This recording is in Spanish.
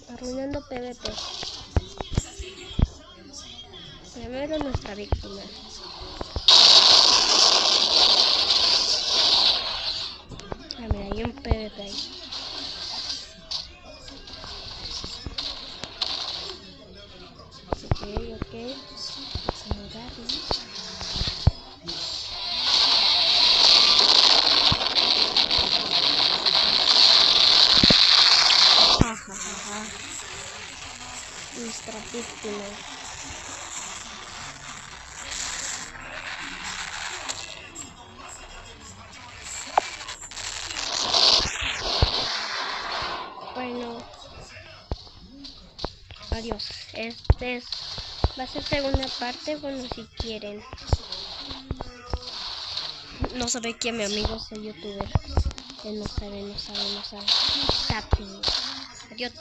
Arruinando PvP. Primero nuestra víctima. Ah, mira, hay un PvP ahí. Ok. Acomodarlo. Jajaja. Nuestra víctima. Bueno, adiós. Va a ser segunda parte, bueno, si quieren. No sabe que mi amigo es el youtuber. Él no sabe. Tapi. Adiós.